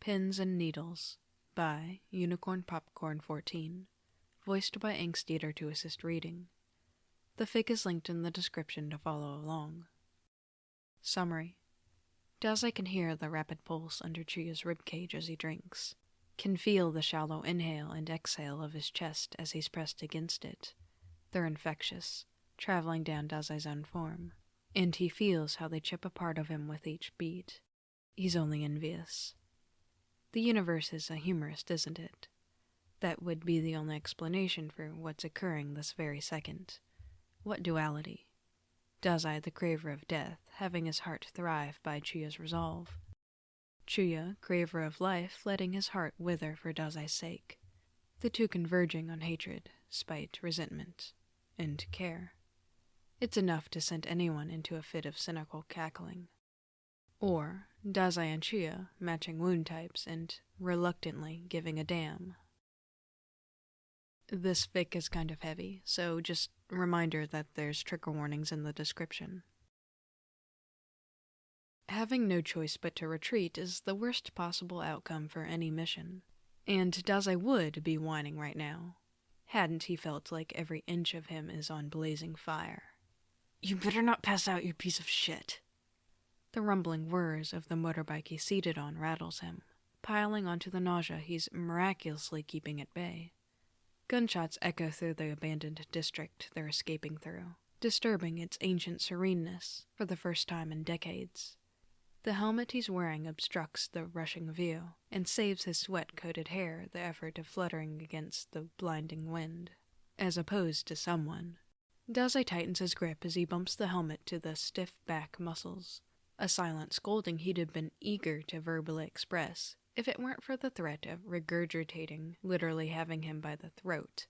Pins and Needles by Unicorn Popcorn 14, voiced by Angsteater to assist reading. The fic is linked in the description to follow along. Summary. Dazai can hear the rapid pulse under Chuya's ribcage as he drinks, can feel the shallow inhale and exhale of his chest as he's pressed against it. They're infectious, traveling down Dazai's own form, and he feels how they chip a part of him with each beat. He's only envious. The universe is a humorist, isn't it? That would be the only explanation for what's occurring this very second. What duality? Dazai, the craver of death, having his heart thrive by Chuya's resolve. Chuya, craver of life, letting his heart wither for Dazai's sake. The two converging on hatred, spite, resentment, and care. It's enough to send anyone into a fit of cynical cackling. Or Dazai and Chuya matching wound types and reluctantly giving a damn. This fic is kind of heavy, so just a reminder that there's trigger warnings in the description. Having no choice but to retreat is the worst possible outcome for any mission, and Dazai would be whining right now, hadn't he felt like every inch of him is on blazing fire. "You better not pass out, you piece of shit." The rumbling whirs of the motorbike he's seated on rattles him, piling onto the nausea he's miraculously keeping at bay. Gunshots echo through the abandoned district they're escaping through, disturbing its ancient sereneness for the first time in decades. The helmet he's wearing obstructs the rushing view, and saves his sweat-coated hair the effort of fluttering against the blinding wind, as opposed to someone. Dazai tightens his grip as he bumps the helmet to the stiff back muscles, a silent scolding he'd have been eager to verbally express if it weren't for the threat of regurgitating, literally having him by the throat.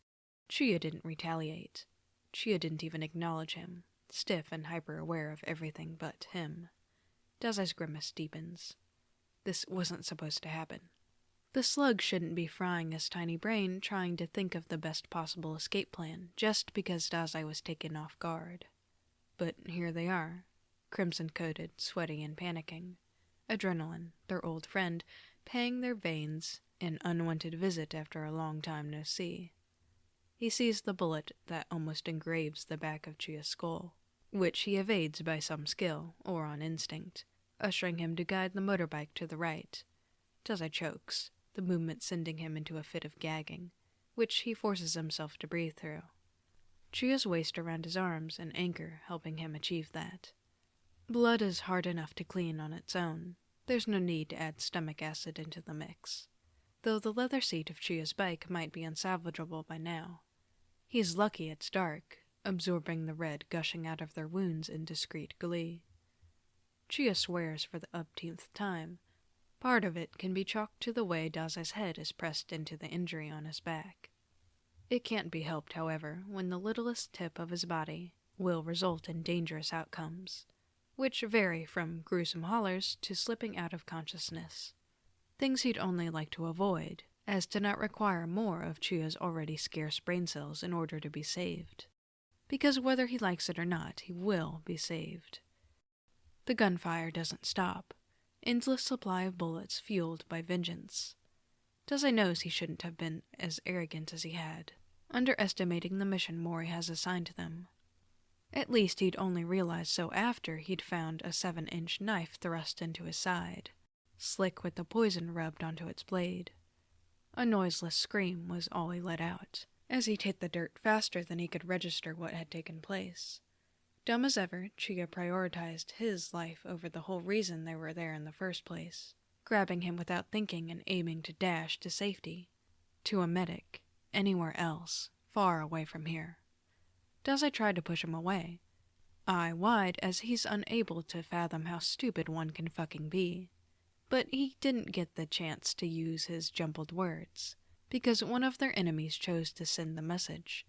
Chuya didn't retaliate. Chuya didn't even acknowledge him, stiff and hyper-aware of everything but him. Dazai's grimace deepens. This wasn't supposed to happen. The slug shouldn't be frying his tiny brain trying to think of the best possible escape plan just because Dazai was taken off guard. But here they are, crimson-coated, sweaty and panicking. Adrenaline, their old friend, paying their veins an unwanted visit after a long time no see. He sees the bullet that almost engraves the back of Chuya's skull, which he evades by some skill, or on instinct, ushering him to guide the motorbike to the right. Dazai chokes, the movement sending him into a fit of gagging, which he forces himself to breathe through. Chuya's waist around his arms and anchor helping him achieve that. Blood is hard enough to clean on its own. There's no need to add stomach acid into the mix, though the leather seat of Chuya's bike might be unsalvageable by now. He's lucky it's dark, absorbing the red gushing out of their wounds in discreet glee. Chuya swears for the umpteenth time. Part of it can be chalked to the way Dazai's head is pressed into the injury on his back. It can't be helped, however, when the littlest tip of his body will result in dangerous outcomes, which vary from gruesome hollers to slipping out of consciousness. Things he'd only like to avoid, as to not require more of Chuya's already scarce brain cells in order to be saved. Because whether he likes it or not, he will be saved. The gunfire doesn't stop. Endless supply of bullets fueled by vengeance. Dazai knows he shouldn't have been as arrogant as he had, underestimating the mission Mori has assigned them. At least he'd only realized so after he'd found a 7-inch knife thrust into his side, slick with the poison rubbed onto its blade. A noiseless scream was all he let out, as he'd hit the dirt faster than he could register what had taken place. Dumb as ever, Chuya prioritized his life over the whole reason they were there in the first place, grabbing him without thinking and aiming to dash to safety, to a medic, anywhere else, far away from here. Dazai tried to push him away, eye wide as he's unable to fathom how stupid one can fucking be. But he didn't get the chance to use his jumbled words, because one of their enemies chose to send the message,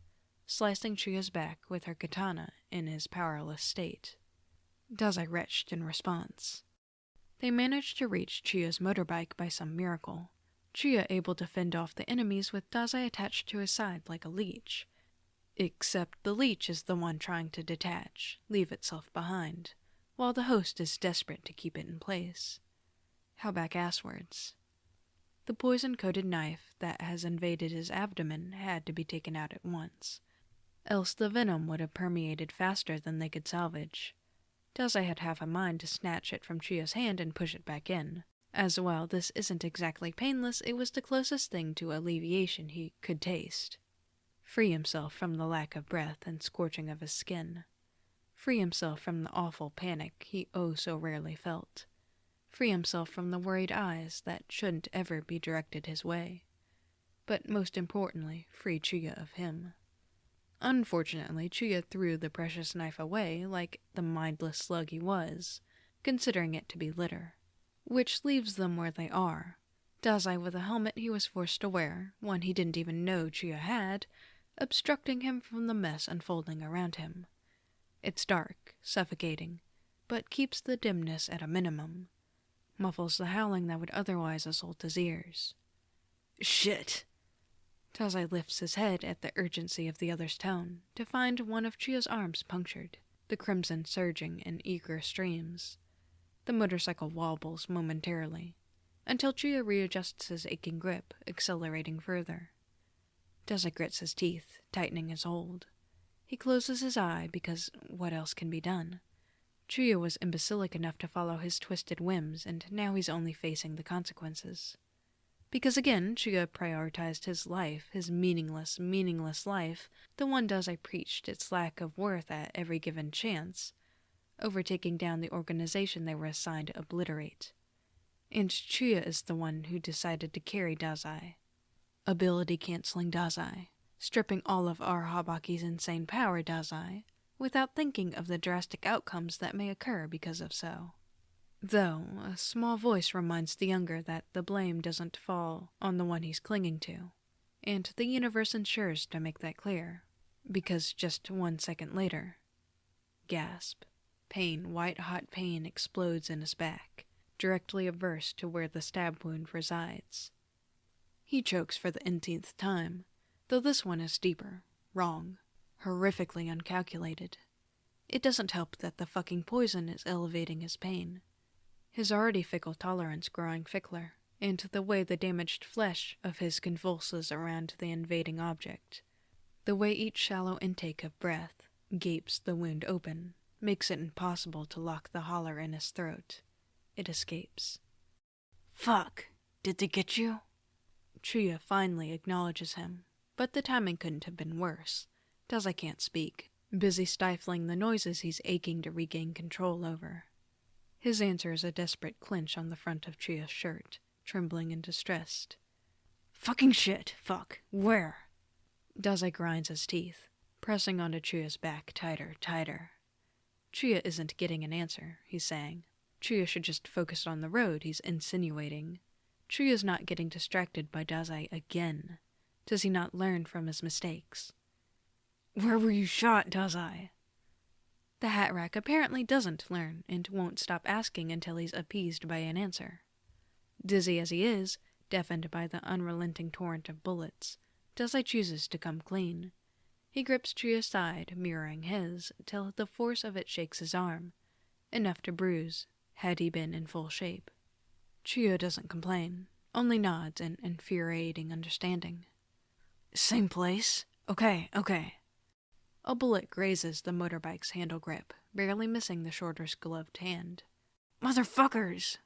slicing Chuya's back with her katana in his powerless state. Dazai retched in response. They managed to reach Chuya's motorbike by some miracle, Chuya able to fend off the enemies with Dazai attached to his side like a leech. Except the leech is the one trying to detach, leave itself behind, while the host is desperate to keep it in place. How back-asswards. The poison-coated knife that has invaded his abdomen had to be taken out at once, else the venom would have permeated faster than they could salvage. Dazai had half a mind to snatch it from Chuya's hand and push it back in, as while this isn't exactly painless, it was the closest thing to alleviation he could taste. Free himself from the lack of breath and scorching of his skin. Free himself from the awful panic he oh so rarely felt. Free himself from the worried eyes that shouldn't ever be directed his way. But most importantly, free Chuya of him. Unfortunately, Chuya threw the precious knife away like the mindless slug he was, considering it to be litter. Which leaves them where they are. Dazai with a helmet he was forced to wear, one he didn't even know Chuya had, obstructing him from the mess unfolding around him. It's dark, suffocating, but keeps the dimness at a minimum. Muffles the howling that would otherwise assault his ears. Shit! Dazai lifts his head at the urgency of the other's tone, to find one of Chuya's arms punctured, the crimson surging in eager streams. The motorcycle wobbles momentarily, until Chuya readjusts his aching grip, accelerating further. Dazai grits his teeth, tightening his hold. He closes his eye because what else can be done? Chuya was imbecilic enough to follow his twisted whims, and now he's only facing the consequences. Because again, Chuya prioritized his life, his meaningless life, the one Dazai preached its lack of worth at every given chance, over taking down the organization they were assigned to obliterate. And Chuya is the one who decided to carry Dazai. Ability-canceling Dazai, stripping all of Arahabaki's insane power Dazai, without thinking of the drastic outcomes that may occur because of so. Though, a small voice reminds the younger that the blame doesn't fall on the one he's clinging to, and the universe ensures to make that clear, because just 1 second later, gasp, pain, white-hot pain explodes in his back, directly averse to where the stab wound resides. He chokes for the th time, though this one is deeper, wrong, horrifically uncalculated. It doesn't help that the fucking poison is elevating his pain, his already fickle tolerance growing fickler, and the way the damaged flesh of his convulses around the invading object. The way each shallow intake of breath gapes the wound open, makes it impossible to lock the holler in his throat. It escapes. Fuck! Did they get you? Chuya finally acknowledges him, but the timing couldn't have been worse. Dazai can't speak, busy stifling the noises he's aching to regain control over. His answer is a desperate clench on the front of Chuya's shirt, trembling and distressed. Fucking shit! Fuck! Where? Dazai grinds his teeth, pressing onto Chuya's back tighter. Chuya isn't getting an answer, he's saying. Chuya should just focus on the road, he's insinuating. Chuya's not getting distracted by Dazai again. Does he not learn from his mistakes? Where were you shot, Dazai? The hat rack apparently doesn't learn, and won't stop asking until he's appeased by an answer. Dizzy as he is, deafened by the unrelenting torrent of bullets, Dazai chooses to come clean. He grips Chuya's side, mirroring his, till the force of it shakes his arm, enough to bruise, had he been in full shape. Chuya doesn't complain, only nods in infuriating understanding. Same place? Okay. A bullet grazes the motorbike's handle grip, barely missing the shorter's gloved hand. Motherfuckers!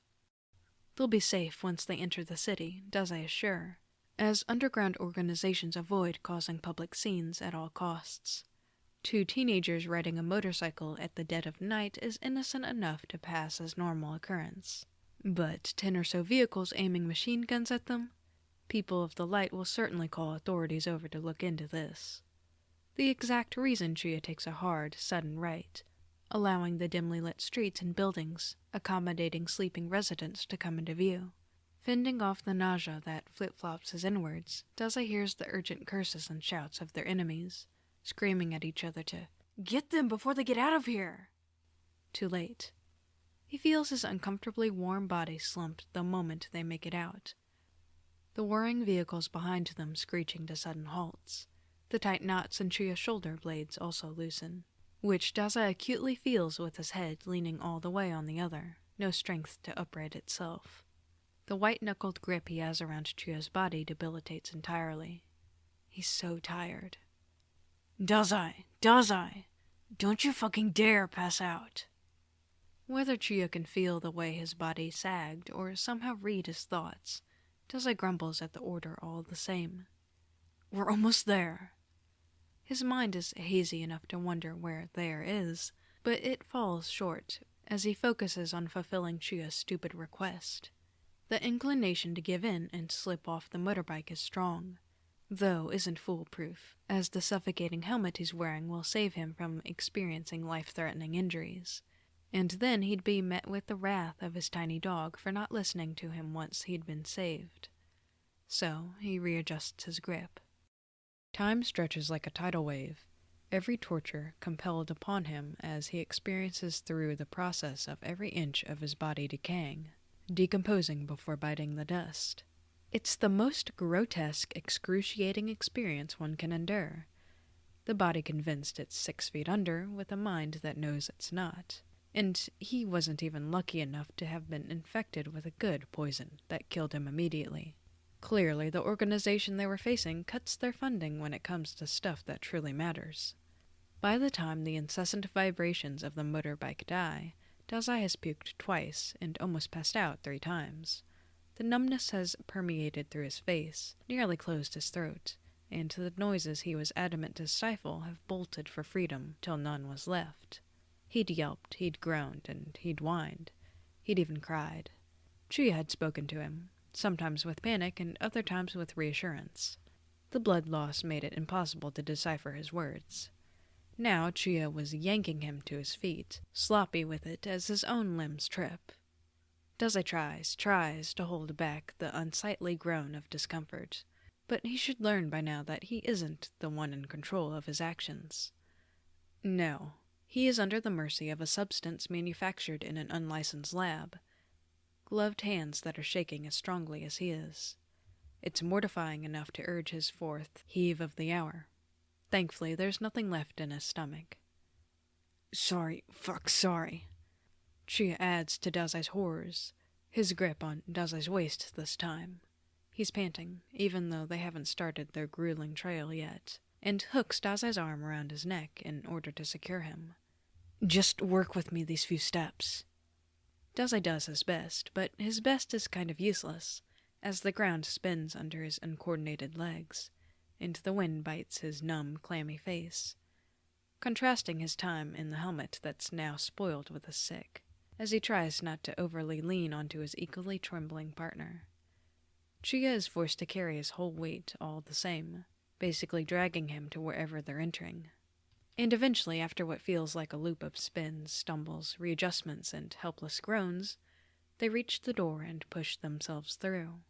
They'll be safe once they enter the city, Dazai is sure, as underground organizations avoid causing public scenes at all costs. 2 teenagers riding a motorcycle at the dead of night is innocent enough to pass as normal occurrence. But 10 or so vehicles aiming machine guns at them? People of the light will certainly call authorities over to look into this. The exact reason Chuya takes a hard, sudden right, allowing the dimly lit streets and buildings, accommodating sleeping residents to come into view. Fending off the nausea that flip-flops his inwards, Dazai hears the urgent curses and shouts of their enemies, screaming at each other to get them before they get out of here! Too late. He feels his uncomfortably warm body slump the moment they make it out. The whirring vehicles behind them screeching to sudden halts. The tight knots in Chuya's shoulder blades also loosen, which Dazai acutely feels with his head leaning all the way on the other, no strength to upright itself. The white-knuckled grip he has around Chuya's body debilitates entirely. He's so tired. Dazai! Dazai! Don't you fucking dare pass out! Whether Chuya can feel the way his body sagged or somehow read his thoughts, Dazai grumbles at the order all the same. We're almost there. His mind is hazy enough to wonder where there is, but it falls short as he focuses on fulfilling Chuya's stupid request. The inclination to give in and slip off the motorbike is strong, though isn't foolproof, as the suffocating helmet he's wearing will save him from experiencing life-threatening injuries. And then he'd be met with the wrath of his tiny dog for not listening to him once he'd been saved. So he readjusts his grip. Time stretches like a tidal wave, every torture compelled upon him as he experiences through the process of every inch of his body decaying, decomposing before biting the dust. It's the most grotesque, excruciating experience one can endure. The body convinced it's 6 feet under, with a mind that knows it's not. And he wasn't even lucky enough to have been infected with a good poison that killed him immediately. Clearly, the organization they were facing cuts their funding when it comes to stuff that truly matters. By the time the incessant vibrations of the motorbike die, Dazai has puked twice and almost passed out 3 times. The numbness has permeated through his face, nearly closed his throat, and the noises he was adamant to stifle have bolted for freedom till none was left. He'd yelped, he'd groaned, and he'd whined. He'd even cried. Chuya had spoken to him, sometimes with panic and other times with reassurance. The blood loss made it impossible to decipher his words. Now Chuya was yanking him to his feet, sloppy with it as his own limbs trip. Dazai tries to hold back the unsightly groan of discomfort, but he should learn by now that he isn't the one in control of his actions. No, he is under the mercy of a substance manufactured in an unlicensed lab, gloved hands that are shaking as strongly as he is. It's mortifying enough to urge his 4th heave of the hour. Thankfully, there's nothing left in his stomach. Sorry. Chuya adds to Dazai's horrors, his grip on Dazai's waist this time. He's panting, even though they haven't started their grueling trail yet, and hooks Dazai's arm around his neck in order to secure him. Just work with me these few steps. Dazai does his best, but his best is kind of useless, as the ground spins under his uncoordinated legs, and the wind bites his numb, clammy face, contrasting his time in the helmet that's now spoiled with a sick, as he tries not to overly lean onto his equally trembling partner. Chuya is forced to carry his whole weight all the same, basically dragging him to wherever they're entering. And eventually, after what feels like a loop of spins, stumbles, readjustments, and helpless groans, they reach the door and push themselves through.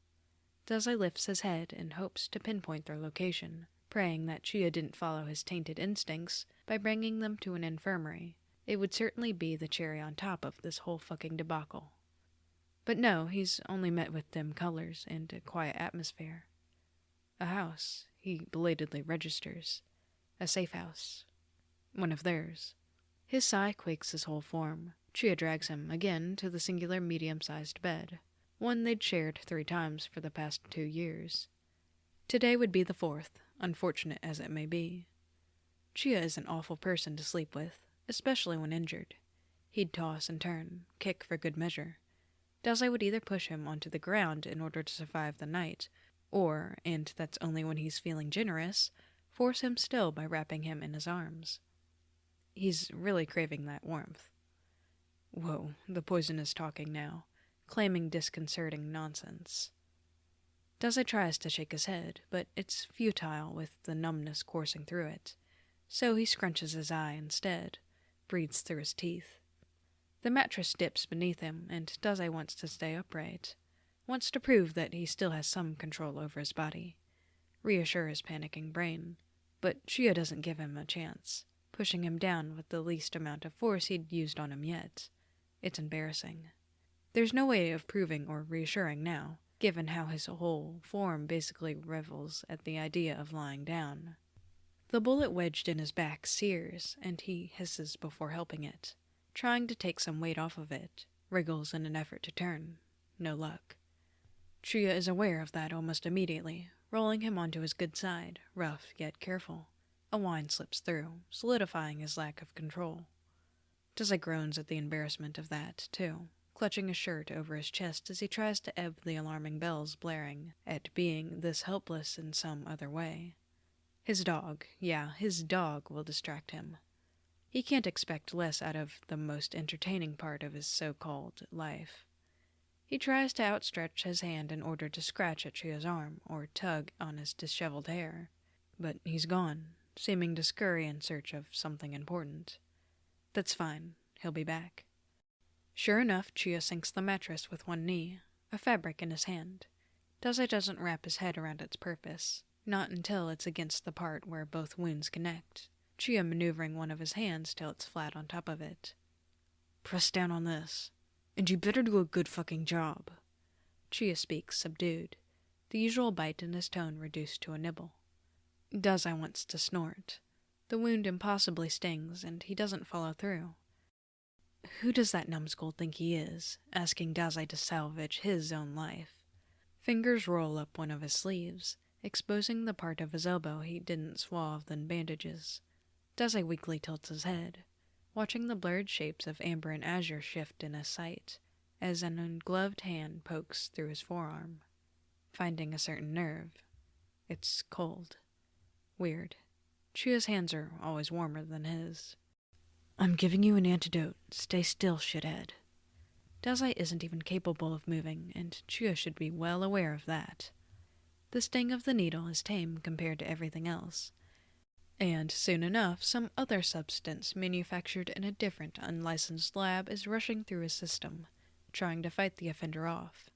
Dazai lifts his head and hopes to pinpoint their location, praying that Chuya didn't follow his tainted instincts by bringing them to an infirmary. It would certainly be the cherry on top of this whole fucking debacle. But no, he's only met with dim colors and a quiet atmosphere. A house, he belatedly registers. A safe house. One of theirs. His sigh quakes his whole form. Chuya drags him again to the singular medium-sized bed, one they'd shared 3 times for the past 2 years. Today would be the 4th, unfortunate as it may be. Chuya is an awful person to sleep with, especially when injured. He'd toss and turn, kick for good measure. Dazai would either push him onto the ground in order to survive the night, or, and that's only when he's feeling generous, force him still by wrapping him in his arms. He's really craving that warmth. Whoa, the poison is talking now, claiming disconcerting nonsense. Dazai tries to shake his head, but it's futile with the numbness coursing through it, so he scrunches his eye instead, breathes through his teeth. The mattress dips beneath him, and Dazai wants to stay upright, wants to prove that he still has some control over his body, reassure his panicking brain, but Chuya doesn't give him a chance, pushing him down with the least amount of force he'd used on him yet. It's embarrassing. There's no way of proving or reassuring now, given how his whole form basically revels at the idea of lying down. The bullet wedged in his back sears, and he hisses before helping it, trying to take some weight off of it, wriggles in an effort to turn. No luck. Chuya is aware of that almost immediately, rolling him onto his good side, rough yet careful. A whine slips through, solidifying his lack of control. Dazai groans at the embarrassment of that, too, clutching his shirt over his chest as he tries to ebb the alarming bells blaring at being this helpless in some other way. His dog, his dog will distract him. He can't expect less out of the most entertaining part of his so-called life. He tries to outstretch his hand in order to scratch at Chuya's arm or tug on his disheveled hair, but he's gone, seeming to scurry in search of something important. That's fine, he'll be back. Sure enough, Chuya sinks the mattress with one knee, a fabric in his hand. Dazai doesn't wrap his head around its purpose, not until it's against the part where both wounds connect, Chuya maneuvering one of his hands till it's flat on top of it. Press down on this, and you better do a good fucking job. Chuya speaks, subdued, the usual bite in his tone reduced to a nibble. Dazai wants to snort. The wound impossibly stings, and he doesn't follow through. Who does that numbskull think he is, asking Dazai to salvage his own life? Fingers roll up one of his sleeves, exposing the part of his elbow he didn't swathe in bandages. Dazai weakly tilts his head, watching the blurred shapes of amber and azure shift in his sight, as an ungloved hand pokes through his forearm, finding a certain nerve. It's cold. Weird. Chuya's hands are always warmer than his. I'm giving you an antidote. Stay still, shithead. Dazai isn't even capable of moving, and Chuya should be well aware of that. The sting of the needle is tame compared to everything else, and soon enough some other substance manufactured in a different unlicensed lab is rushing through his system, trying to fight the offender off.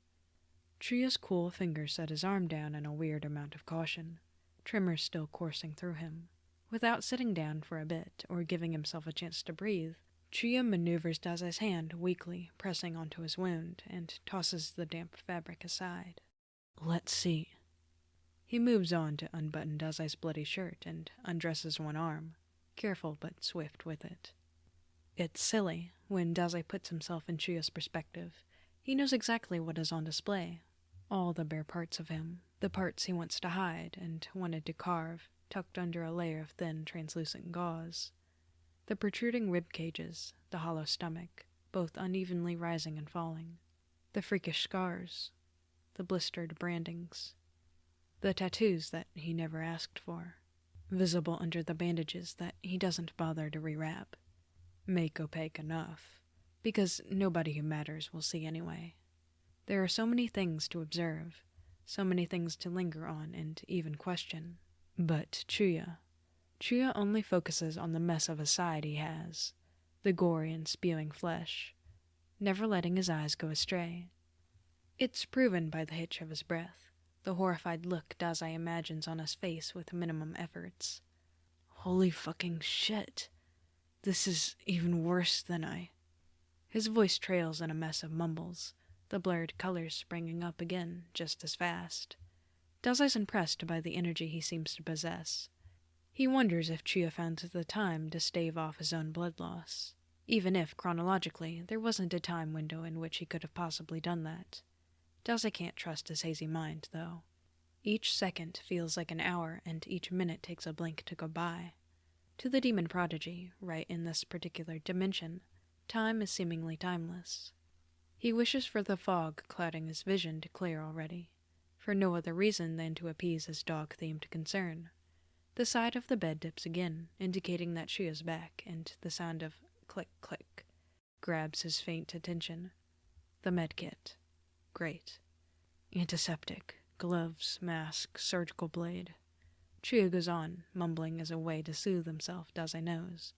Chuya's cool fingers set his arm down in a weird amount of caution, tremors still coursing through him. Without sitting down for a bit or giving himself a chance to breathe, Chuya maneuvers Dazai's hand weakly, pressing onto his wound, and tosses the damp fabric aside. Let's see. He moves on to unbutton Dazai's bloody shirt and undresses one arm, careful but swift with it. It's silly, when Dazai puts himself in Chuya's perspective. He knows exactly what is on display. All the bare parts of him, the parts he wants to hide and wanted to carve, tucked under a layer of thin, translucent gauze. The protruding rib cages, the hollow stomach, both unevenly rising and falling. The freakish scars, the blistered brandings. The tattoos that he never asked for, visible under the bandages that he doesn't bother to rewrap. Make opaque enough, because nobody who matters will see anyway. There are so many things to observe, so many things to linger on and even question. But Chuya only focuses on the mess of a side he has, the gory and spewing flesh, never letting his eyes go astray. It's proven by the hitch of his breath, the horrified look Dazai imagines on his face with minimum efforts. Holy fucking shit. This is even worse than I... His voice trails in a mess of mumbles, the blurred colors springing up again just as fast. Dazai's impressed by the energy he seems to possess. He wonders if Chuya found the time to stave off his own blood loss, even if, chronologically, there wasn't a time window in which he could have possibly done that. Dazai can't trust his hazy mind, though. Each second feels like an hour, and each minute takes a blink to go by. To the demon prodigy, right in this particular dimension, time is seemingly timeless. He wishes for the fog clouding his vision to clear already, for no other reason than to appease his dog-themed concern. The side of the bed dips again, indicating that Chuya's back, and the sound of click-click grabs his faint attention. The medkit. Great. Antiseptic, gloves, mask, surgical blade. Chuya goes on, mumbling as a way to soothe himself, Dazai knows.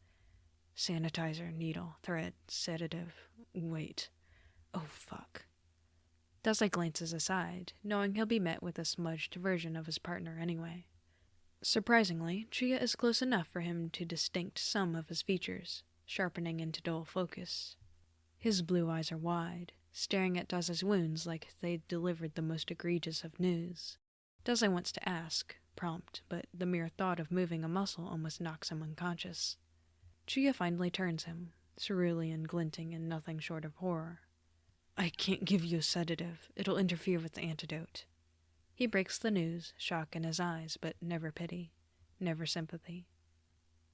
Sanitizer, needle, thread, sedative. Wait. Oh, fuck. Dazai glances aside, knowing he'll be met with a smudged version of his partner anyway. Surprisingly, Chuya is close enough for him to distinct some of his features, sharpening into dull focus. His blue eyes are wide, staring at Dazai's wounds like they'd delivered the most egregious of news. Dazai wants to ask, prompt, but the mere thought of moving a muscle almost knocks him unconscious. Chuya finally turns him, cerulean glinting in nothing short of horror. I can't give you a sedative. It'll interfere with the antidote. He breaks the news, shock in his eyes, but never pity, never sympathy.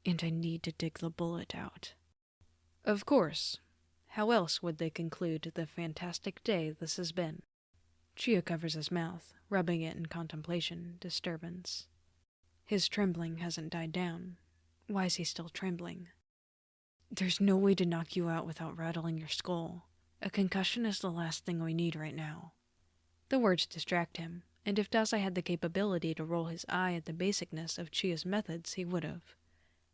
And I need to dig the bullet out. Of course. How else would they conclude the fantastic day this has been? Chuya covers his mouth, rubbing it in contemplation, disturbance. His trembling hasn't died down. Why is he still trembling? There's no way to knock you out without rattling your skull. A concussion is the last thing we need right now. The words distract him, and if Dazai had the capability to roll his eye at the basicness of Chuya's methods, he would have.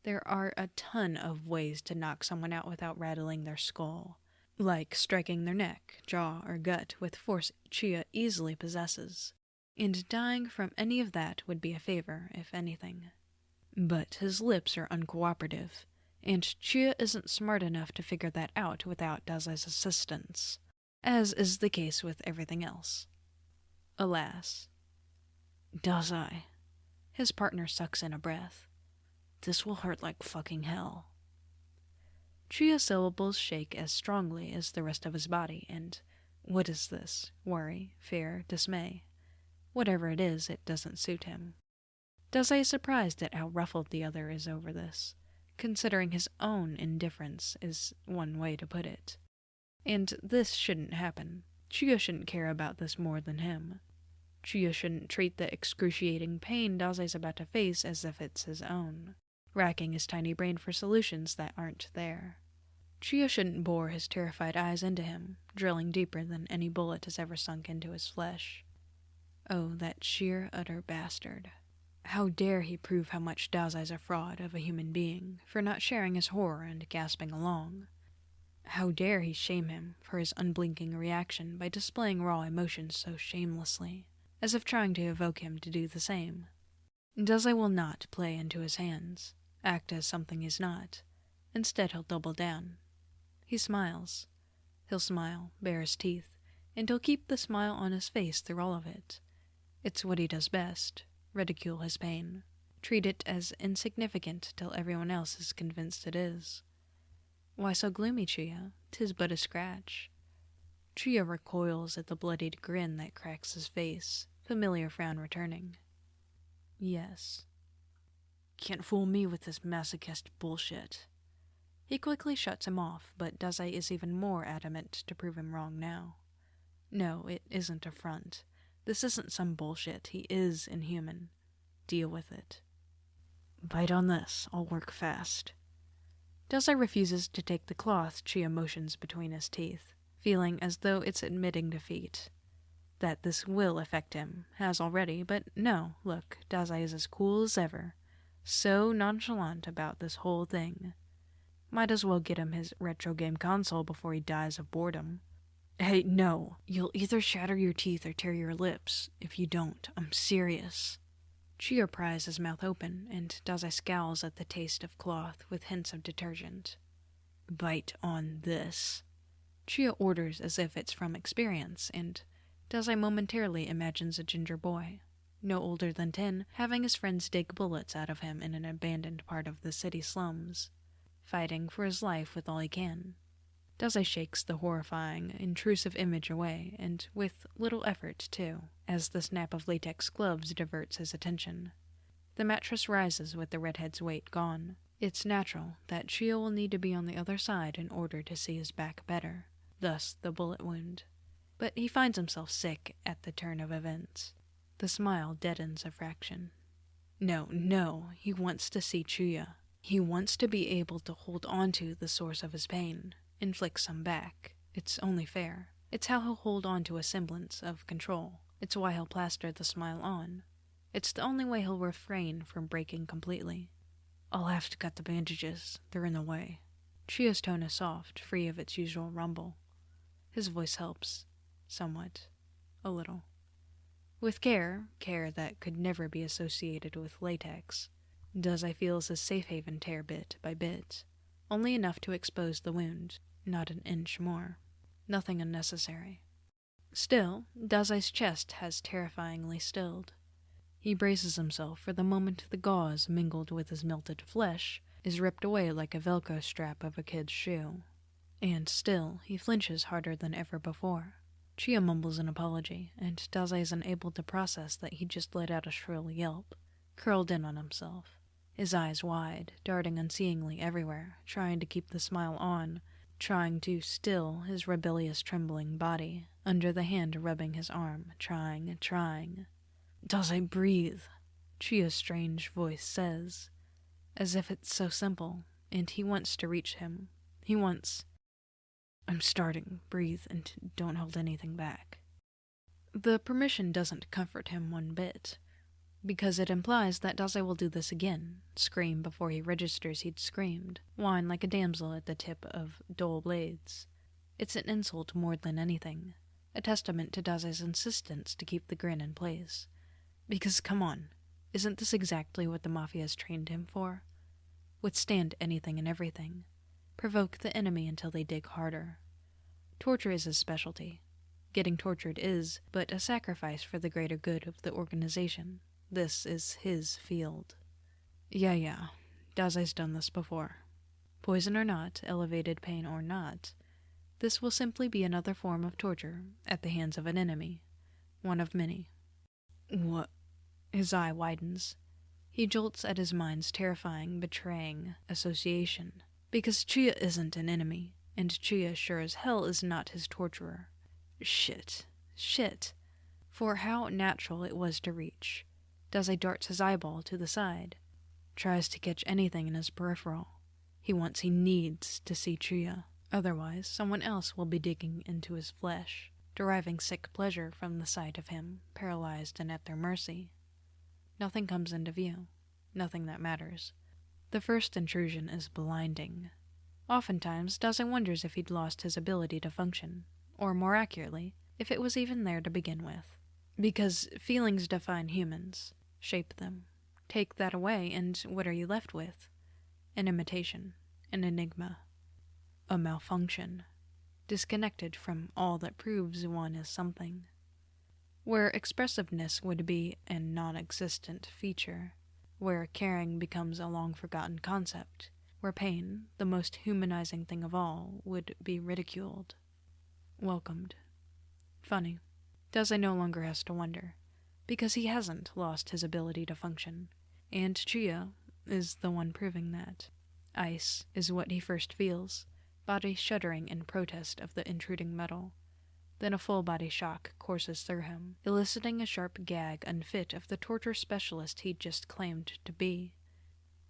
There are a ton of ways to knock someone out without rattling their skull, like striking their neck, jaw, or gut with force Chuya easily possesses, and dying from any of that would be a favor, if anything. But his lips are uncooperative, and Chuya isn't smart enough to figure that out without Dazai's assistance, as is the case with everything else. Alas. Dazai. His partner sucks in a breath. This will hurt like fucking hell. Chuya's syllables shake as strongly as the rest of his body, and what is this? Worry, fear, dismay? Whatever it is, it doesn't suit him. Dazai is surprised at how ruffled the other is over this, considering his own indifference is one way to put it. And this shouldn't happen. Chuya shouldn't care about this more than him. Chuya shouldn't treat the excruciating pain Dazai's about to face as if it's his own, racking his tiny brain for solutions that aren't there. Chuya shouldn't bore his terrified eyes into him, drilling deeper than any bullet has ever sunk into his flesh. Oh, that sheer, utter bastard. How dare he prove how much Dazai's a fraud of a human being for not sharing his horror and gasping along? How dare he shame him for his unblinking reaction by displaying raw emotions so shamelessly, as if trying to evoke him to do the same? Dazai will not play into his hands, act as something he's not. Instead, he'll double down. He smiles. He'll smile, bare his teeth, and he'll keep the smile on his face through all of it. It's what he does best, ridicule his pain, treat it as insignificant till everyone else is convinced it is. Why so gloomy, Chuya? 'Tis but a scratch. Chuya recoils at the bloodied grin that cracks his face, familiar frown returning. Yes. Can't fool me with this masochist bullshit. He quickly shuts him off, but Dazai is even more adamant to prove him wrong now. No, it isn't a front. This isn't some bullshit. He is inhuman. Deal with it. Bite on this. I'll work fast. Dazai refuses to take the cloth Chuya motions between his teeth, feeling as though it's admitting defeat. That this will affect him, has already, but no, look, Dazai is as cool as ever. So nonchalant about this whole thing. Might as well get him his retro game console before he dies of boredom. Hey, no. You'll either shatter your teeth or tear your lips. If you don't, I'm serious. Chuya pries his mouth open, and Dazai scowls at the taste of cloth with hints of detergent. Bite on this. Chuya orders as if it's from experience, and Dazai momentarily imagines a ginger boy, no older than 10, having his friends dig bullets out of him in an abandoned part of the city slums, fighting for his life with all he can. Dazai shakes the horrifying, intrusive image away, and with little effort, too, as the snap of latex gloves diverts his attention. The mattress rises with the redhead's weight gone. It's natural that Chuya will need to be on the other side in order to see his back better, thus the bullet wound. But he finds himself sick at the turn of events. The smile deadens a fraction. No, he wants to see Chuya. He wants to be able to hold on to the source of his pain, inflict some back. It's only fair. It's how he'll hold on to a semblance of control. It's why he'll plaster the smile on. It's the only way he'll refrain from breaking completely. I'll have to cut the bandages. They're in the way. Chuya's tone is soft, free of its usual rumble. His voice helps. Somewhat. A little. With care that could never be associated with latex, Dazai feels his safe haven tear bit by bit, only enough to expose the wound, not an inch more. Nothing unnecessary. Still, Dazai's chest has terrifyingly stilled. He braces himself for the moment the gauze mingled with his melted flesh is ripped away like a Velcro strap of a kid's shoe. And still, he flinches harder than ever before. Chuya mumbles an apology, and Dazai is unable to process that he just let out a shrill yelp, curled in on himself, his eyes wide, darting unseeingly everywhere, trying to keep the smile on, trying to still his rebellious trembling body, under the hand rubbing his arm, trying. "Dazai, breathe," Chuya's strange voice says, as if it's so simple, and he wants to reach him. He wants... "I'm starting. Breathe, and don't hold anything back." The permission doesn't comfort him one bit, because it implies that Dazai will do this again, scream before he registers he'd screamed, whine like a damsel at the tip of dull blades. It's an insult more than anything, a testament to Dazai's insistence to keep the grin in place. Because, come on, isn't this exactly what the Mafia's trained him for? Withstand anything and everything. Provoke the enemy until they dig harder. Torture is his specialty. Getting tortured is but a sacrifice for the greater good of the organization. This is his field. Yeah, Dazai's done this before. Poison or not, elevated pain or not, this will simply be another form of torture at the hands of an enemy. One of many. What? His eye widens. He jolts at his mind's terrifying, betraying association. Because Chuya isn't an enemy, and Chuya sure as hell is not his torturer. Shit. For how natural it was to reach. Dazai darts his eyeball to the side, tries to catch anything in his peripheral. He needs to see Chuya. Otherwise, someone else will be digging into his flesh, deriving sick pleasure from the sight of him, paralyzed and at their mercy. Nothing comes into view. Nothing that matters. The first intrusion is blinding. Oftentimes, Dazai wonders if he'd lost his ability to function, or more accurately, if it was even there to begin with. Because feelings define humans, shape them. Take that away, and what are you left with? An imitation, an enigma, a malfunction, disconnected from all that proves one is something. Where expressiveness would be a non-existent feature, where caring becomes a long-forgotten concept, where pain, the most humanizing thing of all, would be ridiculed, welcomed. Funny. Dazai no longer has to wonder, because he hasn't lost his ability to function, and Chuya is the one proving that. Ice is what he first feels, body shuddering in protest of the intruding metal. Then a full-body shock courses through him, eliciting a sharp gag unfit of the torture specialist he'd just claimed to be.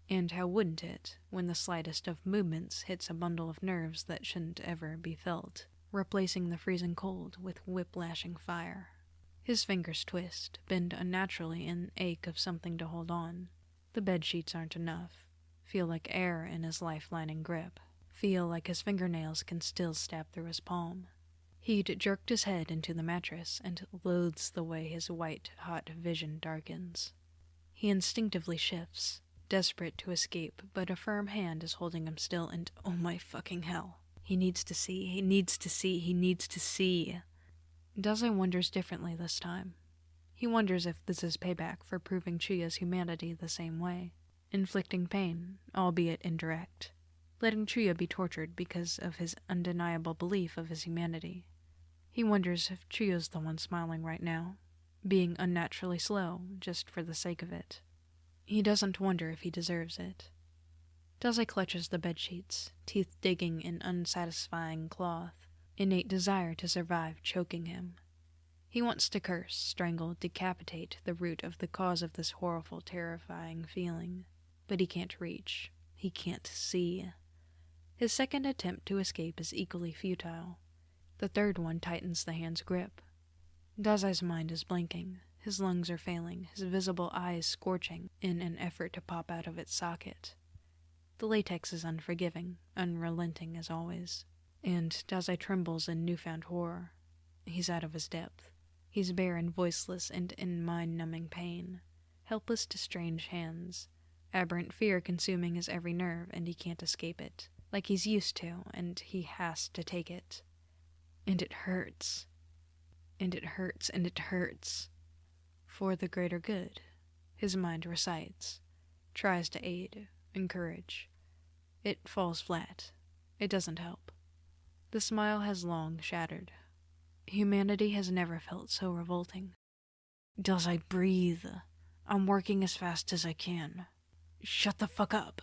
And how wouldn't it, when the slightest of movements hits a bundle of nerves that shouldn't ever be felt, replacing the freezing cold with whip-lashing fire. His fingers twist, bend unnaturally in ache of something to hold on. The bedsheets aren't enough. Feel like air in his life-lining grip. Feel like his fingernails can still stab through his palm. He'd jerked his head into the mattress and loathes the way his white, hot vision darkens. He instinctively shifts, desperate to escape, but a firm hand is holding him still, and oh my fucking hell. He needs to see. Dazai wonders differently this time. He wonders if this is payback for proving Chuya's humanity the same way, inflicting pain, albeit indirect, letting Chuya be tortured because of his undeniable belief of his humanity. He wonders if Chuya's the one smiling right now, being unnaturally slow just for the sake of it. He doesn't wonder if he deserves it. Dazai clutches the bedsheets, teeth digging in unsatisfying cloth, innate desire to survive choking him. He wants to curse, strangle, decapitate the root of the cause of this horrible, terrifying feeling, but he can't reach. He can't see. His second attempt to escape is equally futile. The third one tightens the hand's grip. Dazai's mind is blinking. His lungs are failing, his visible eyes scorching in an effort to pop out of its socket. The latex is unforgiving, unrelenting as always, and Dazai trembles in newfound horror. He's out of his depth. He's bare and voiceless and in mind-numbing pain, helpless to strange hands, aberrant fear consuming his every nerve, and he can't escape it, like he's used to, and he has to take it. And it hurts. And it hurts. For the greater good, his mind recites, tries to aid, encourage. It falls flat. It doesn't help. The smile has long shattered. Humanity has never felt so revolting. Dazai, breathe. I'm working as fast as I can. Shut the fuck up,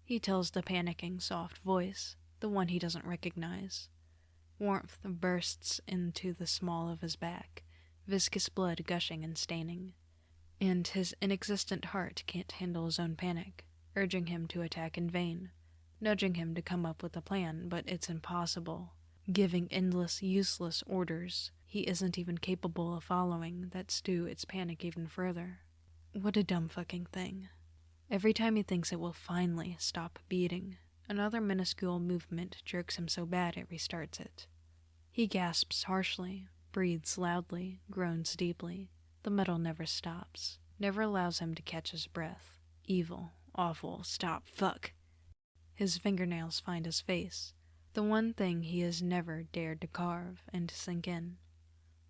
he tells the panicking, soft voice, the one he doesn't recognize. Warmth bursts into the small of his back, viscous blood gushing and staining. And his inexistent heart can't handle his own panic, urging him to attack in vain, nudging him to come up with a plan, but it's impossible. Giving endless, useless orders he isn't even capable of following that stew its panic even further. What a dumb fucking thing. Every time he thinks it will finally stop beating, another minuscule movement jerks him so bad it restarts it. He gasps harshly, breathes loudly, groans deeply. The metal never stops, never allows him to catch his breath. Evil, awful, stop, fuck. His fingernails find his face, the one thing he has never dared to carve and sink in.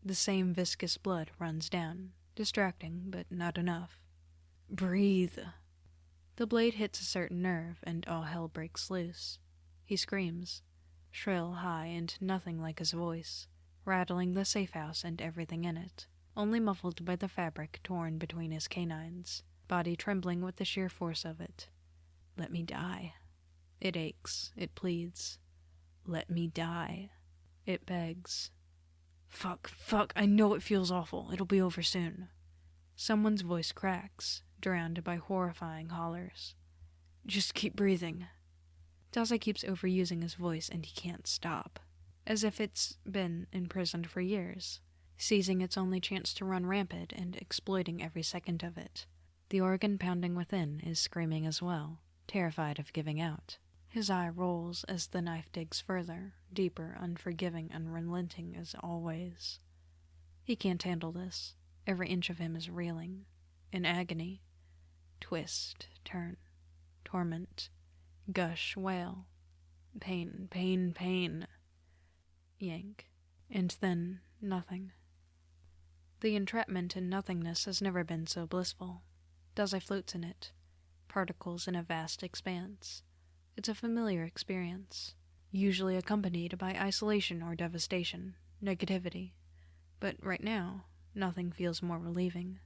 The same viscous blood runs down, distracting, but not enough. Breathe. The blade hits a certain nerve, and all hell breaks loose. He screams, shrill, high, and nothing like his voice, rattling the safe house and everything in it, only muffled by the fabric torn between his canines, body trembling with the sheer force of it. Let me die. It aches, it pleads. Let me die. It begs. Fuck, I know it feels awful. It'll be over soon. Someone's voice cracks, drowned by horrifying hollers. Just keep breathing. Dazai keeps overusing his voice and he can't stop, as if it's been imprisoned for years, seizing its only chance to run rampant and exploiting every second of it. The organ pounding within is screaming as well, terrified of giving out. His eye rolls as the knife digs further, deeper, unforgiving, unrelenting as always. He can't handle this. Every inch of him is reeling, in agony. Twist, turn, torment, gush, wail. Pain, pain, pain. Yank. And then nothing. The entrapment in nothingness has never been so blissful. Dazai floats in it, particles in a vast expanse. It's a familiar experience, usually accompanied by isolation or devastation, negativity. But right now, nothing feels more relieving.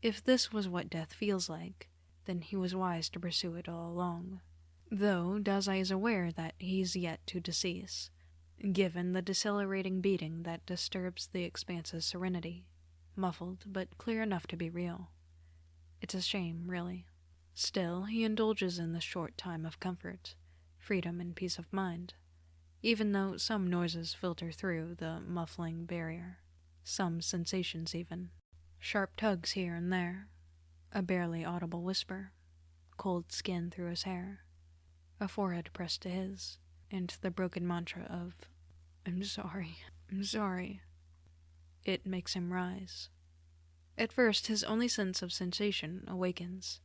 If this was what death feels like, then he was wise to pursue it all along. Though Dazai is aware that he's yet to decease, given the decelerating beating that disturbs the expanse's serenity, muffled but clear enough to be real. It's a shame, really. Still, he indulges in the short time of comfort, freedom and peace of mind, even though some noises filter through the muffling barrier, some sensations even. Sharp tugs here and there, a barely audible whisper, cold skin through his hair, a forehead pressed to his, and the broken mantra of, I'm sorry. It makes him rise. At first, his only sense of sensation awakens.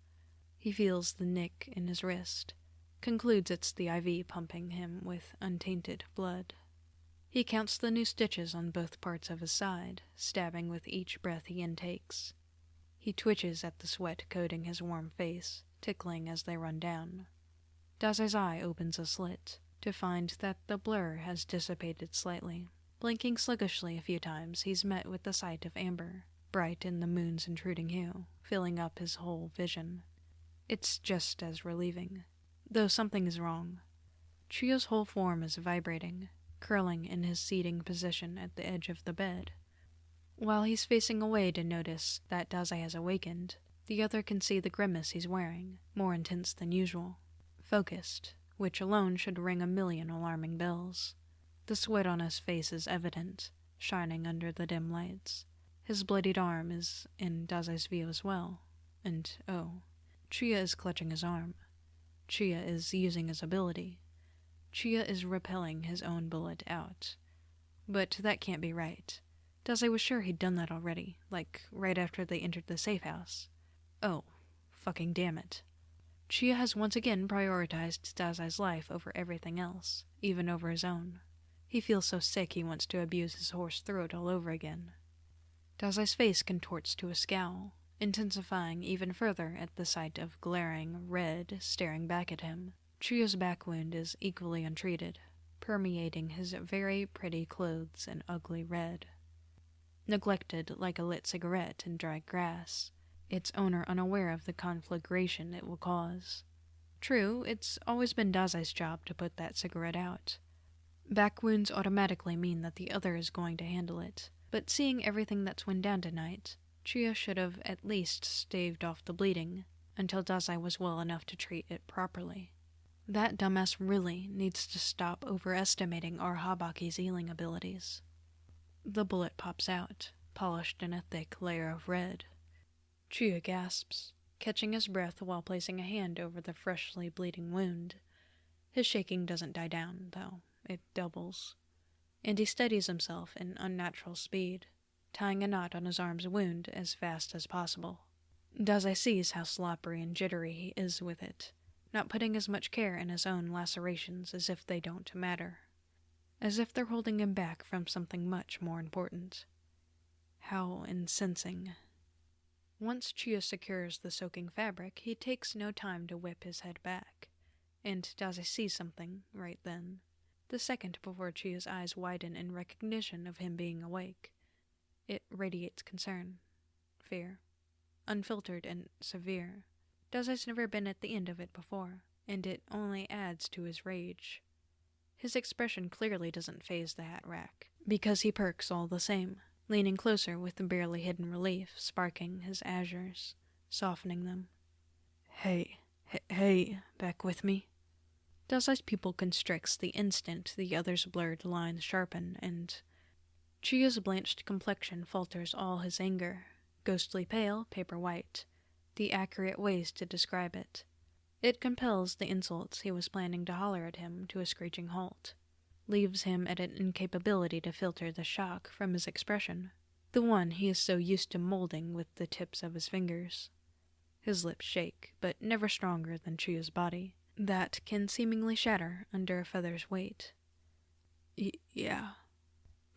He feels the nick in his wrist, concludes it's the IV pumping him with untainted blood. He counts the new stitches on both parts of his side, stabbing with each breath he intakes. He twitches at the sweat coating his warm face, tickling as they run down. Dazai's eye opens a slit, to find that the blur has dissipated slightly. Blinking sluggishly a few times, he's met with the sight of amber, bright in the moon's intruding hue, filling up his whole vision. It's just as relieving, though something is wrong. Chuya's whole form is vibrating, curling in his seating position at the edge of the bed. While he's facing away to notice that Dazai has awakened, the other can see the grimace he's wearing, more intense than usual. Focused, which alone should ring a million alarming bells. The sweat on his face is evident, shining under the dim lights. His bloodied arm is in Dazai's view as well, and Chuya is clutching his arm. Chuya is using his ability. Chuya is repelling his own bullet out. But that can't be right. Dazai was sure he'd done that already, like right after they entered the safe house. Oh, fucking damn it. Chuya has once again prioritized Dazai's life over everything else, even over his own. He feels so sick he wants to abuse his hoarse throat all over again. Dazai's face contorts to a scowl, intensifying even further at the sight of glaring red staring back at him. Chuya's back wound is equally untreated. permeating his very pretty clothes in ugly red. Neglected like a lit cigarette in dry grass, its owner unaware of the conflagration it will cause. True, it's always been Dazai's job to put that cigarette out. Back wounds automatically mean that the other is going to handle it, but seeing everything that's went down tonight, Chuya should have at least staved off the bleeding until Dazai was well enough to treat it properly. That dumbass really needs to stop overestimating our Habaki's healing abilities. The bullet pops out, polished in a thick layer of red. Chuya gasps, catching his breath while placing a hand over the freshly bleeding wound. His shaking doesn't die down, though. It doubles. And he steadies himself in unnatural speed, tying a knot on his arm's wound as fast as possible. Dazai sees how sloppery and jittery he is with it, not putting as much care in his own lacerations as if they don't matter. As if they're holding him back from something much more important. How incensing. Once Chuya secures the soaking fabric, he takes no time to whip his head back, and Dazai sees something right then, the second before Chuya's eyes widen in recognition of him being awake. It radiates concern, fear, unfiltered and severe. Dazai's never been at the end of it before, and it only adds to his rage. His expression clearly doesn't faze the hat rack, because he perks all the same, leaning closer with the barely hidden relief sparking his azures, softening them. Hey, back with me? Dazai's pupil constricts the instant the other's blurred lines sharpen, and Chuya's blanched complexion falters all his anger, ghostly pale, paper white, the accurate ways to describe it. It compels the insults he was planning to holler at him to a screeching halt, leaves him at an incapability to filter the shock from his expression, the one he is so used to molding with the tips of his fingers. His lips shake, but never stronger than Chuya's body, that can seemingly shatter under a feather's weight. Yeah.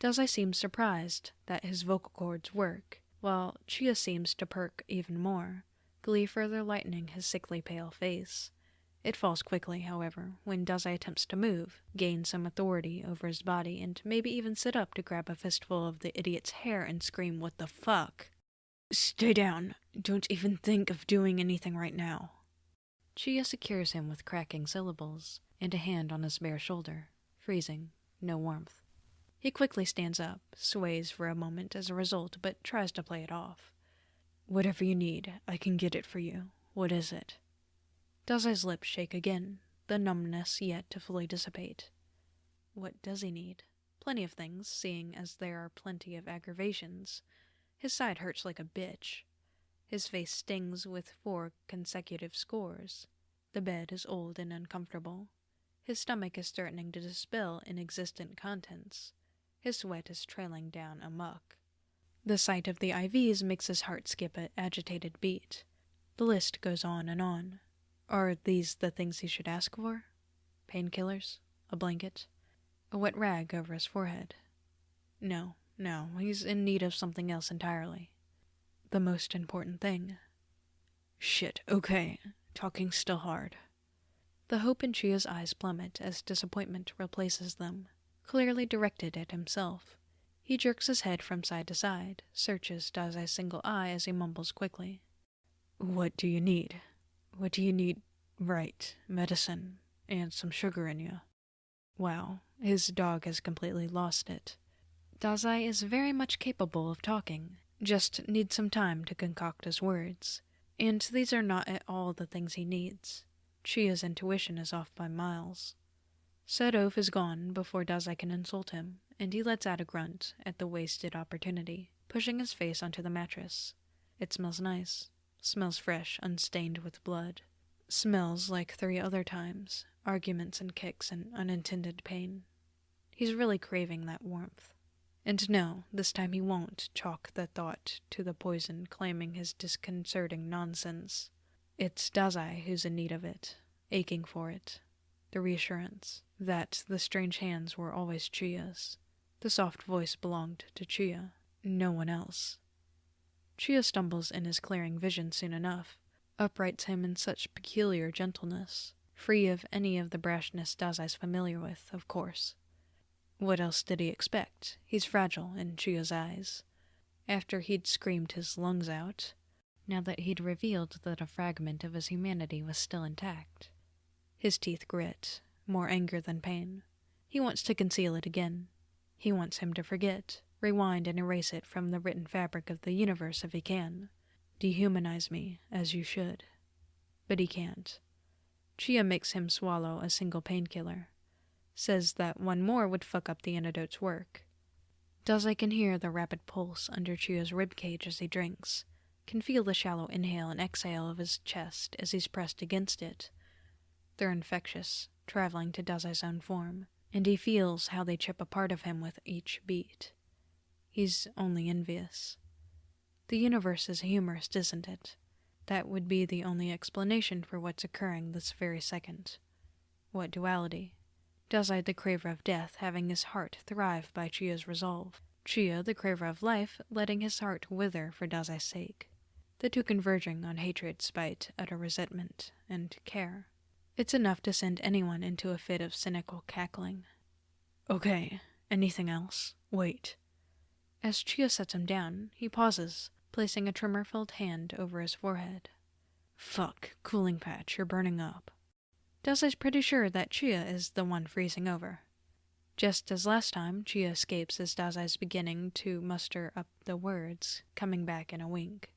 Dazai seems surprised that his vocal cords work, while Chuya seems to perk even more, glee further lightening his sickly pale face. It falls quickly, however, when Dazai attempts to move, gain some authority over his body, and maybe even sit up to grab a fistful of the idiot's hair and scream, "What the fuck?" "Stay down. Don't even think of doing anything right now." Chuya secures him with cracking syllables, and a hand on his bare shoulder, freezing, no warmth. He quickly stands up, sways for a moment as a result, but tries to play it off. "Whatever you need, I can get it for you. What is it?" Dazai's lips shake again, the numbness yet to fully dissipate. What does he need? Plenty of things, seeing as there are plenty of aggravations. His side hurts like a bitch. His face stings with 4 consecutive scores. The bed is old and uncomfortable. His stomach is threatening to dispel inexistent contents. His sweat is trailing down amok. The sight of the IVs makes his heart skip an agitated beat. The list goes on and on. Are these the things he should ask for? Painkillers? A blanket? A wet rag over his forehead? No, he's in need of something else entirely. The most important thing. Shit, okay. Talking's still hard. The hope in Chuya's eyes plummet as disappointment replaces them, clearly directed at himself. He jerks his head from side to side, searches Dazai's single eye as he mumbles quickly. What do you need? What do you need? Right, medicine, and some sugar in you. Wow, his dog has completely lost it. Dazai is very much capable of talking, just needs some time to concoct his words. And these are not at all the things he needs. Chuya's intuition is off by miles. Sedov is gone before Dazai can insult him, and he lets out a grunt at the wasted opportunity, pushing his face onto the mattress. It smells nice. Smells fresh, unstained with blood. Smells like 3 other times, arguments and kicks and unintended pain. He's really craving that warmth. And no, this time he won't chalk the thought to the poison claiming his disconcerting nonsense. It's Dazai who's in need of it, aching for it. The reassurance that the strange hands were always Chuya's. The soft voice belonged to Chuya, no one else. Chuya stumbles in his clearing vision soon enough, uprights him in such peculiar gentleness, free of any of the brashness Dazai's familiar with, of course. What else did he expect? He's fragile in Chuya's eyes. After he'd screamed his lungs out, now that he'd revealed that a fragment of his humanity was still intact. His teeth grit, more anger than pain. He wants to conceal it again. He wants him to forget, rewind and erase it from the written fabric of the universe if he can. Dehumanize me, as you should. But he can't. Chuya makes him swallow a single painkiller. Says that one more would fuck up the antidote's work. Dazai can hear the rapid pulse under Chuya's ribcage as he drinks, can feel the shallow inhale and exhale of his chest as he's pressed against it. They're infectious, traveling to Dazai's own form, and he feels how they chip a part of him with each beat. He's only envious. The universe is humorous, isn't it? That would be the only explanation for what's occurring this very second. What duality? Dazai, the craver of death, having his heart thrive by Chuya's resolve. Chuya, the craver of life, letting his heart wither for Dazai's sake. The two converging on hatred, spite, utter resentment, and care. It's enough to send anyone into a fit of cynical cackling. Okay, anything else? Wait. As Chuya sets him down, he pauses, placing a tremor-filled hand over his forehead. Fuck, cooling patch, you're burning up. Dazai's pretty sure that Chuya is the one freezing over. Just as last time, Chuya escapes as Dazai's beginning to muster up the words, coming back in a wink.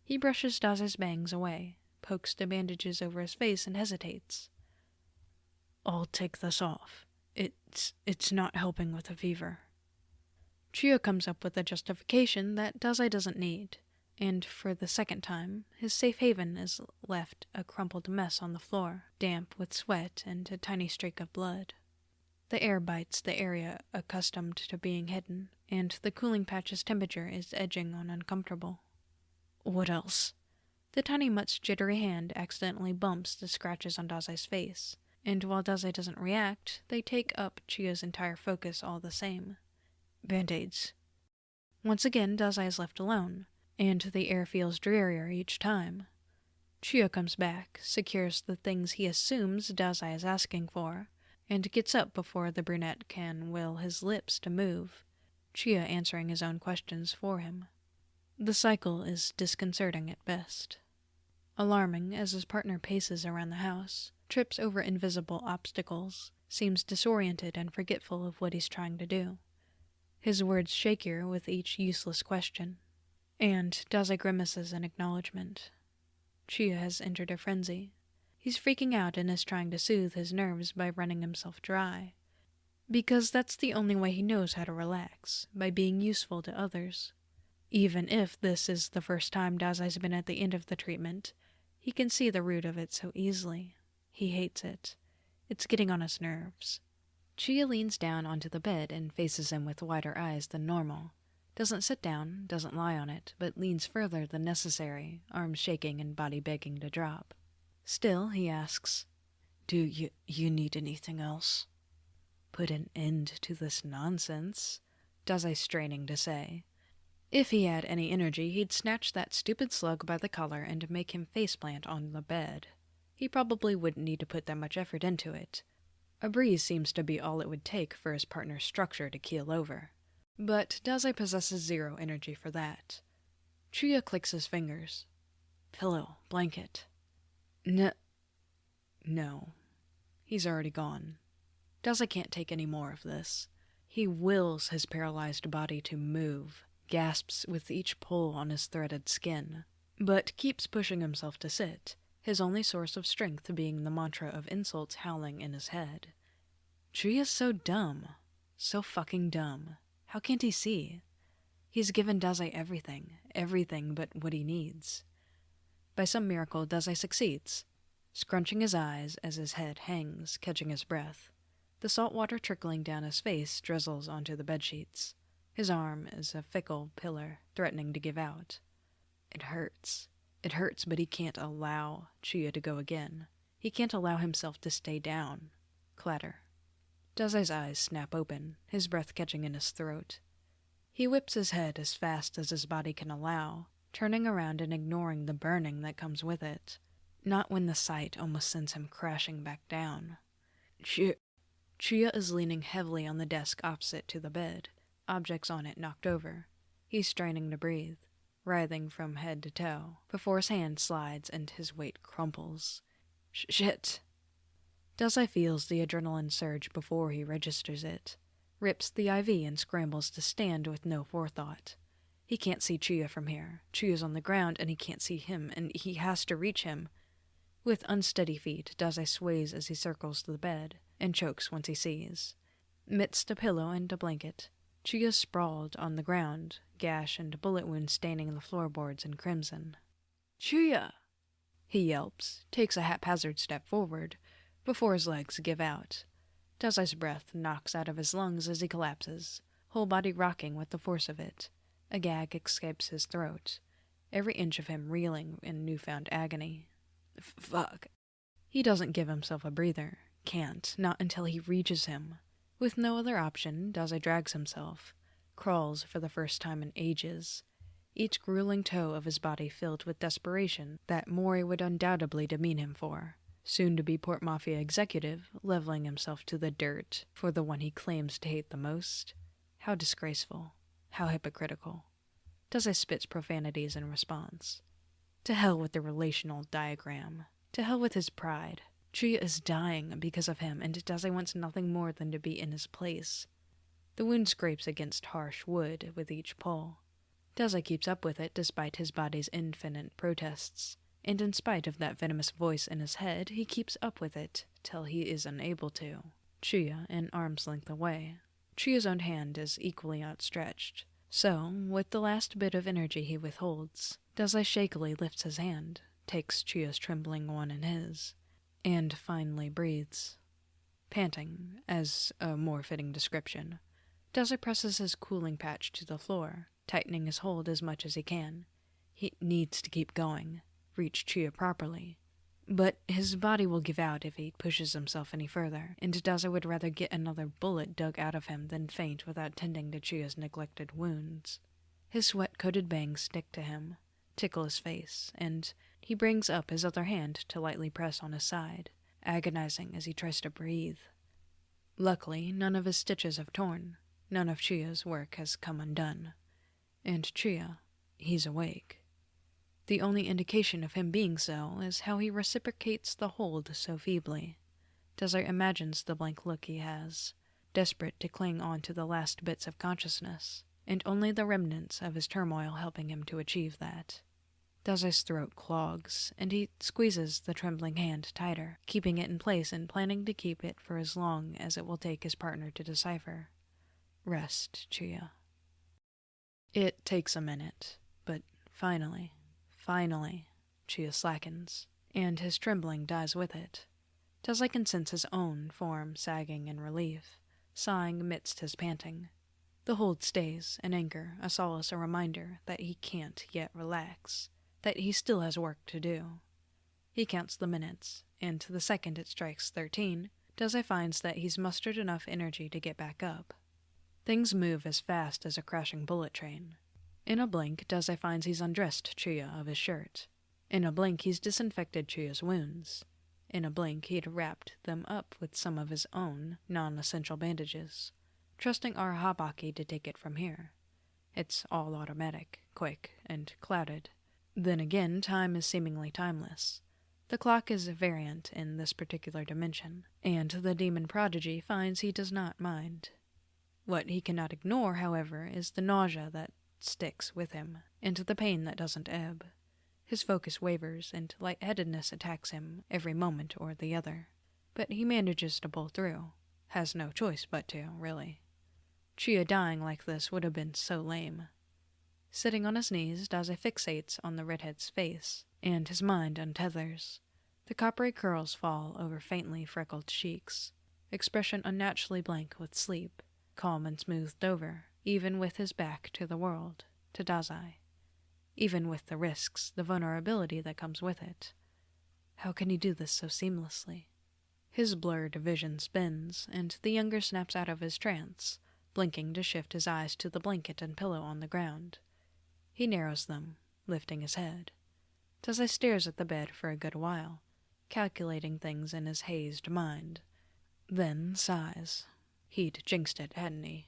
He brushes Dazai's bangs away, pokes the bandages over his face and hesitates. I'll take this off. It's not helping with the fever. Chuya comes up with a justification that Dazai doesn't need, and for the second time, his safe haven is left a crumpled mess on the floor, damp with sweat and a tiny streak of blood. The air bites the area accustomed to being hidden, and the cooling patch's temperature is edging on uncomfortable. What else? The tiny mutt's jittery hand accidentally bumps the scratches on Dazai's face, and while Dazai doesn't react, they take up Chuya's entire focus all the same. Band-aids. Once again, Dazai is left alone, and the air feels drearier each time. Chuya comes back, secures the things he assumes Dazai is asking for, and gets up before the brunette can will his lips to move, Chuya answering his own questions for him. The cycle is disconcerting at best. Alarming as his partner paces around the house, trips over invisible obstacles, seems disoriented and forgetful of what he's trying to do. His words shakier with each useless question. And Dazai grimaces in acknowledgement. Chuya has entered a frenzy. He's freaking out and is trying to soothe his nerves by running himself dry. Because that's the only way he knows how to relax, by being useful to others. Even if this is the first time Dazai's been at the end of the treatment, he can see the root of it so easily. He hates it. It's getting on his nerves. Chuya leans down onto the bed and faces him with wider eyes than normal. Doesn't sit down, doesn't lie on it, but leans further than necessary, arms shaking and body begging to drop. Still, he asks, Do you need anything else? Put an end to this nonsense, Dazai straining to say. If he had any energy, he'd snatch that stupid slug by the collar and make him faceplant on the bed. He probably wouldn't need to put that much effort into it. A breeze seems to be all it would take for his partner's structure to keel over. But Dazai possesses zero energy for that. Chuya clicks his fingers. Pillow, blanket. No. He's already gone. Dazai can't take any more of this. He wills his paralyzed body to move, gasps with each pull on his threaded skin, but keeps pushing himself to sit, his only source of strength being the mantra of insults howling in his head. Chuya's so dumb. So fucking dumb. How can't he see? He's given Dazai everything but what he needs. By some miracle, Dazai succeeds, scrunching his eyes as his head hangs, catching his breath. The salt water trickling down his face drizzles onto the bedsheets. His arm is a fickle pillar, threatening to give out. It hurts. It hurts, but he can't allow Chuya to go again. He can't allow himself to stay down. Clatter. Dazai's eyes snap open, his breath catching in his throat. He whips his head as fast as his body can allow, turning around and ignoring the burning that comes with it. Not when the sight almost sends him crashing back down. Chuya is leaning heavily on the desk opposite to the bed, objects on it knocked over. He's straining to breathe, writhing from head to toe, before his hand slides and his weight crumples. Shit! Dazai feels the adrenaline surge before he registers it, rips the IV and scrambles to stand with no forethought. He can't see Chuya from here. Chuya's on the ground and he can't see him, and he has to reach him. With unsteady feet, Dazai sways as he circles the bed, and chokes once he sees. Amidst a pillow and a blanket, Chuya sprawled on the ground, gash and bullet wound staining the floorboards in crimson. "Chuya!" He yelps, takes a haphazard step forward, before his legs give out. Dazai's breath knocks out of his lungs as he collapses, whole body rocking with the force of it. A gag escapes his throat, every inch of him reeling in newfound agony. Fuck. He doesn't give himself a breather. Can't, not until he reaches him. With no other option, Dazai drags himself, crawls for the first time in ages, each grueling toe of his body filled with desperation that Mori would undoubtedly demean him for. Soon-to-be Port Mafia executive, leveling himself to the dirt for the one he claims to hate the most. How disgraceful. How hypocritical. Dazai spits profanities in response. To hell with the relational diagram. To hell with his pride. Chuya is dying because of him, and Dazai wants nothing more than to be in his place. The wound scrapes against harsh wood with each pull. Dazai keeps up with it despite his body's infinite protests, and in spite of that venomous voice in his head, he keeps up with it till he is unable to. Chuya an arm's length away. Chuya's own hand is equally outstretched. So, with the last bit of energy he withholds, Dazai shakily lifts his hand, takes Chuya's trembling one in his, and finally breathes. Panting, as a more fitting description, Dazai presses his cooling patch to the floor, tightening his hold as much as he can. He needs to keep going, reach Chuya properly. But his body will give out if he pushes himself any further, and Dazai would rather get another bullet dug out of him than faint without tending to Chuya's neglected wounds. His sweat-coated bangs stick to him, tickle his face, and he brings up his other hand to lightly press on his side, agonizing as he tries to breathe. Luckily, none of his stitches have torn, none of Chuya's work has come undone. And Chuya, he's awake. The only indication of him being so is how he reciprocates the hold so feebly. Dazai imagines the blank look he has, desperate to cling on to the last bits of consciousness, and only the remnants of his turmoil helping him to achieve that. Dazai's throat clogs, and he squeezes the trembling hand tighter, keeping it in place and planning to keep it for as long as it will take his partner to decipher. Rest, Chuya. It takes a minute, but finally, Chuya slackens, and his trembling dies with it. Dazai can sense his own form sagging in relief, sighing amidst his panting. The hold stays, an anchor, a solace, a reminder that he can't yet relax, that he still has work to do. He counts the minutes, and the second it strikes 13, Dazai finds that he's mustered enough energy to get back up. Things move as fast as a crashing bullet train. In a blink, Dazai finds he's undressed Chuya of his shirt. In a blink, he's disinfected Chuya's wounds. In a blink, he'd wrapped them up with some of his own non-essential bandages, trusting our habaki to take it from here. It's all automatic, quick, and clouded. Then again, time is seemingly timeless. The clock is variant in this particular dimension, and the demon prodigy finds he does not mind. What he cannot ignore, however, is the nausea that sticks with him, and the pain that doesn't ebb. His focus wavers, and lightheadedness attacks him every moment or the other. But he manages to pull through. Has no choice but to, really. Chuya dying like this would have been so lame. Sitting on his knees, Dazai fixates on the redhead's face, and his mind untethers. The coppery curls fall over faintly freckled cheeks, expression unnaturally blank with sleep, calm and smoothed over, even with his back to the world, to Dazai. Even with the risks, the vulnerability that comes with it. How can he do this so seamlessly? His blurred vision spins, and the younger snaps out of his trance, blinking to shift his eyes to the blanket and pillow on the ground. He narrows them, lifting his head. Dazai stares at the bed for a good while, calculating things in his hazed mind. Then sighs. He'd jinxed it, hadn't he?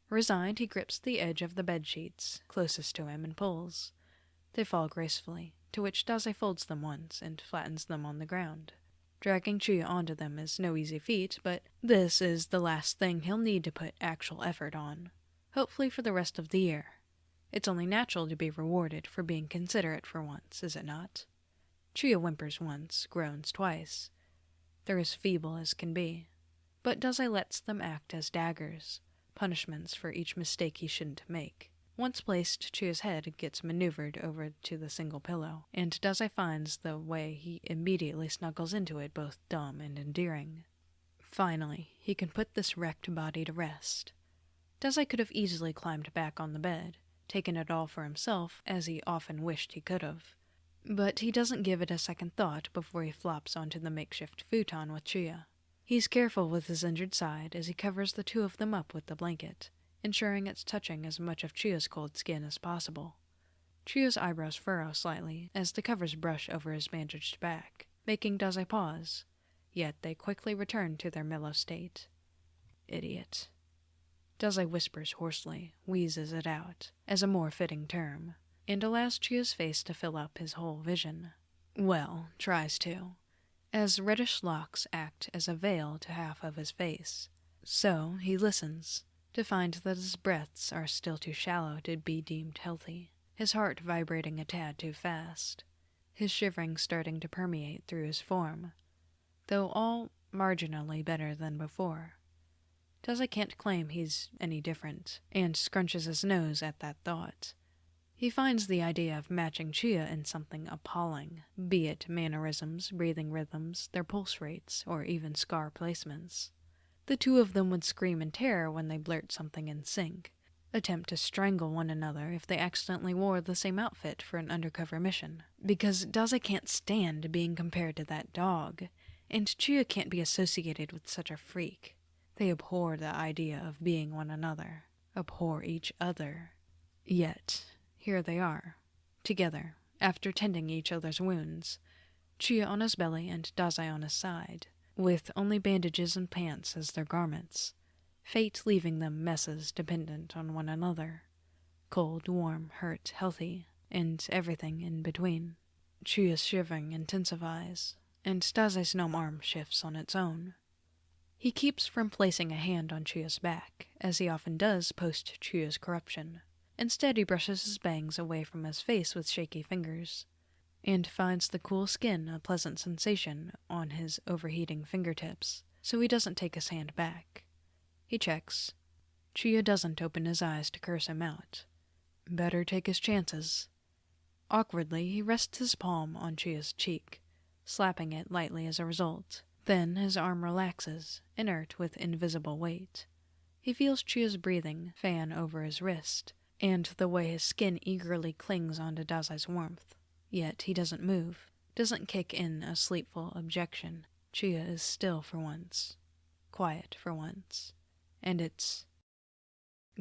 Resigned, he grips the edge of the bedsheets closest to him and pulls. They fall gracefully, to which Dazai folds them once and flattens them on the ground. Dragging Chuya onto them is no easy feat, but this is the last thing he'll need to put actual effort on, hopefully for the rest of the year. It's only natural to be rewarded for being considerate for once, is it not? Chuya whimpers once, groans twice. They're as feeble as can be, but Dazai lets them act as daggers, punishments for each mistake he shouldn't make. Once placed, Chuya's head gets maneuvered over to the single pillow, and Dazai finds the way he immediately snuggles into it both dumb and endearing. Finally, he can put this wrecked body to rest. Dazai could have easily climbed back on the bed, taken it all for himself, as he often wished he could have. But he doesn't give it a second thought before he flops onto the makeshift futon with Chuya. He's careful with his injured side as he covers the two of them up with the blanket, ensuring it's touching as much of Chuya's cold skin as possible. Chuya's eyebrows furrow slightly as the covers brush over his bandaged back, making Dazai pause, yet they quickly return to their mellow state. Idiot. Dazai whispers hoarsely, wheezes it out, as a more fitting term, and allows Chuya's face to fill up his whole vision. Well, tries to, as reddish locks act as a veil to half of his face. So he listens, to find that his breaths are still too shallow to be deemed healthy, his heart vibrating a tad too fast, his shivering starting to permeate through his form, though all marginally better than before. Dazai can't claim he's any different, and scrunches his nose at that thought. He finds the idea of matching Chuya in something appalling, be it mannerisms, breathing rhythms, their pulse rates, or even scar placements. The two of them would scream in terror when they blurt something in sync, attempt to strangle one another if they accidentally wore the same outfit for an undercover mission, because Dazai can't stand being compared to that dog, and Chuya can't be associated with such a freak. They abhor the idea of being one another, abhor each other. Yet, here they are, together, after tending each other's wounds, Chuya on his belly and Dazai on his side, with only bandages and pants as their garments, fate leaving them messes dependent on one another, cold, warm, hurt, healthy, and everything in between. Chuya's shivering intensifies, and Dazai's numb arm shifts on its own. He keeps from placing a hand on Chuya's back, as he often does post Chuya's corruption. Instead, he brushes his bangs away from his face with shaky fingers, and finds the cool skin a pleasant sensation on his overheating fingertips, so he doesn't take his hand back. He checks. Chuya doesn't open his eyes to curse him out. Better take his chances. Awkwardly, he rests his palm on Chuya's cheek, slapping it lightly as a result. Then his arm relaxes, inert with invisible weight. He feels Chuya's breathing fan over his wrist, and the way his skin eagerly clings onto Dazai's warmth. Yet he doesn't move, doesn't kick in a sleepful objection. Chuya is still for once, quiet for once, and it's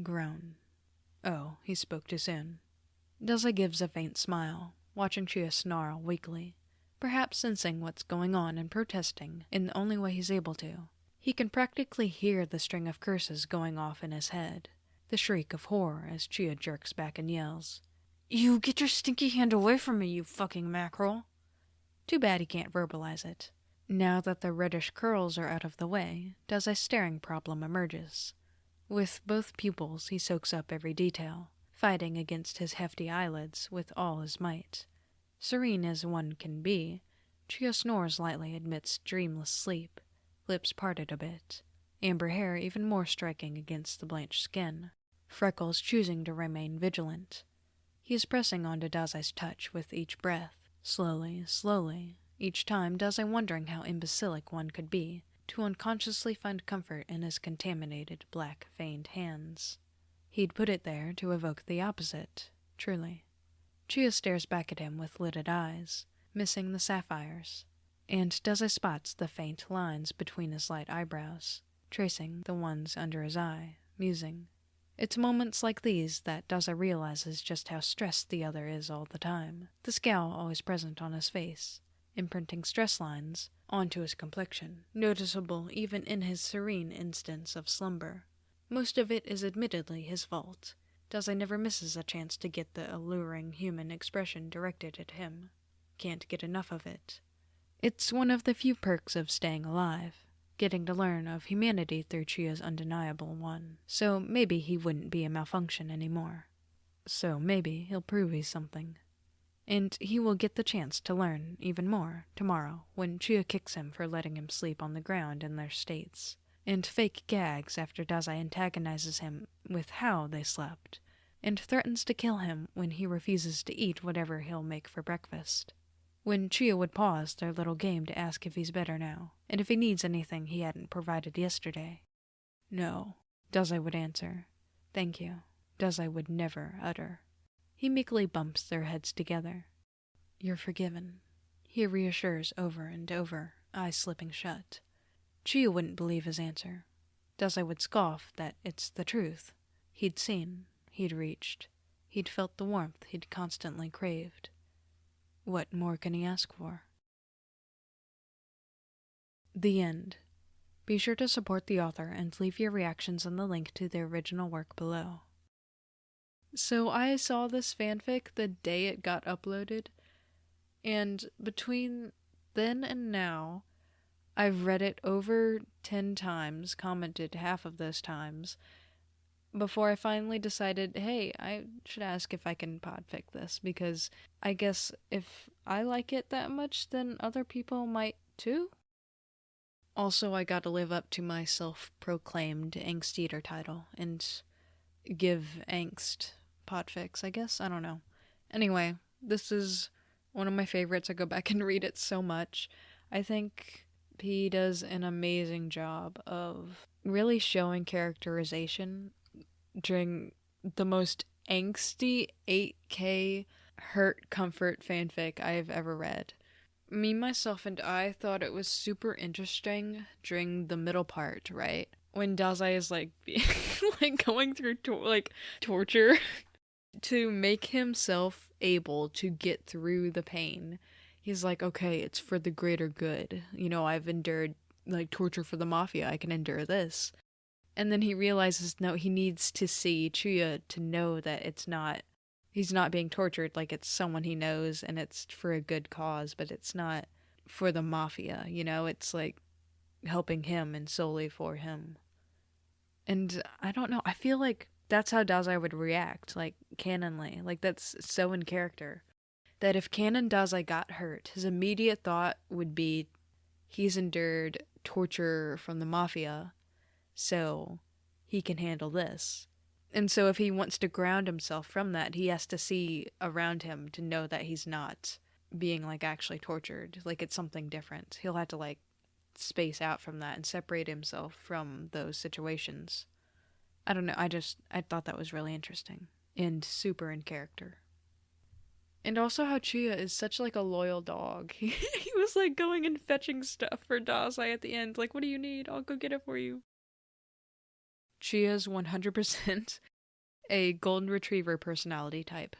groan. Oh, he spoke too soon. Dazai gives a faint smile, watching Chuya snarl weakly, perhaps sensing what's going on and protesting in the only way he's able to. He can practically hear the string of curses going off in his head, the shriek of horror as Chuya jerks back and yells, "You get your stinky hand away from me, you fucking mackerel!" Too bad he can't verbalize it. Now that the reddish curls are out of the way, Dazai's staring problem emerges. With both pupils, he soaks up every detail, fighting against his hefty eyelids with all his might. Serene as one can be, Chuya snores lightly amidst dreamless sleep, lips parted a bit, amber hair even more striking against the blanched skin, freckles choosing to remain vigilant. He is pressing onto Dazai's touch with each breath, slowly, slowly, each time Dazai wondering how imbecilic one could be to unconsciously find comfort in his contaminated, black-veined hands. He'd put it there to evoke the opposite, truly. Chuya stares back at him with lidded eyes, missing the sapphires, and Dazai spots the faint lines between his light eyebrows, tracing the ones under his eye, musing. It's moments like these that Dazai realizes just how stressed the other is all the time, the scowl always present on his face, imprinting stress lines onto his complexion, noticeable even in his serene instance of slumber. Most of it is admittedly his fault. Dazai never misses a chance to get the alluring human expression directed at him. Can't get enough of it. It's one of the few perks of staying alive, getting to learn of humanity through Chuya's undeniable one. So maybe he wouldn't be a malfunction anymore. So maybe he'll prove he's something. And he will get the chance to learn even more tomorrow when Chuya kicks him for letting him sleep on the ground in their states, and fake gags after Dazai antagonizes him with how they slept, and threatens to kill him when he refuses to eat whatever he'll make for breakfast. When Chuya would pause their little game to ask if he's better now, and if he needs anything he hadn't provided yesterday. No, Dazai would answer. Thank you, Dazai would never utter. He meekly bumps their heads together. You're forgiven, he reassures over and over, eyes slipping shut. Chuya wouldn't believe his answer. Dazai would scoff that it's the truth. He'd seen, he'd reached, he'd felt the warmth he'd constantly craved. What more can he ask for? The end. Be sure to support the author and leave your reactions on the link to the original work below. So I saw this fanfic the day it got uploaded, and between then and now, I've read it over 10 times, commented half of those times, before I finally decided, hey, I should ask if I can podfic this, because I guess if I like it that much, then other people might too? Also, I gotta live up to my self-proclaimed angsteater title, and give Angst podfics, I guess? I don't know. Anyway, this is one of my favorites. I go back and read it so much. I think he does an amazing job of really showing characterization during the most angsty 8K hurt comfort fanfic I've ever read. Me, myself, and I thought it was super interesting during the middle part, right? When Dazai is like going through torture to make himself able to get through the pain. He's like, okay, it's for the greater good. You know, I've endured torture for the mafia. I can endure this. And then he realizes, no, he needs to see Chuya to know that he's not being tortured, like it's someone he knows and it's for a good cause, but it's not for the mafia, you know? It's like helping him and solely for him. And I don't know, I feel like that's how Dazai would react, like, canonly. Like, that's so in character. That if canon Dazai got hurt, his immediate thought would be, he's endured torture from the mafia, so he can handle this. And so if he wants to ground himself from that, he has to see around him to know that he's not being, actually tortured. Like, it's something different. He'll have to, space out from that and separate himself from those situations. I don't know, I thought that was really interesting. And super in character. And also how Chuya is such, a loyal dog. He was, going and fetching stuff for Dazai at the end. Like, what do you need? I'll go get it for you. Chuya's 100% a golden retriever personality type.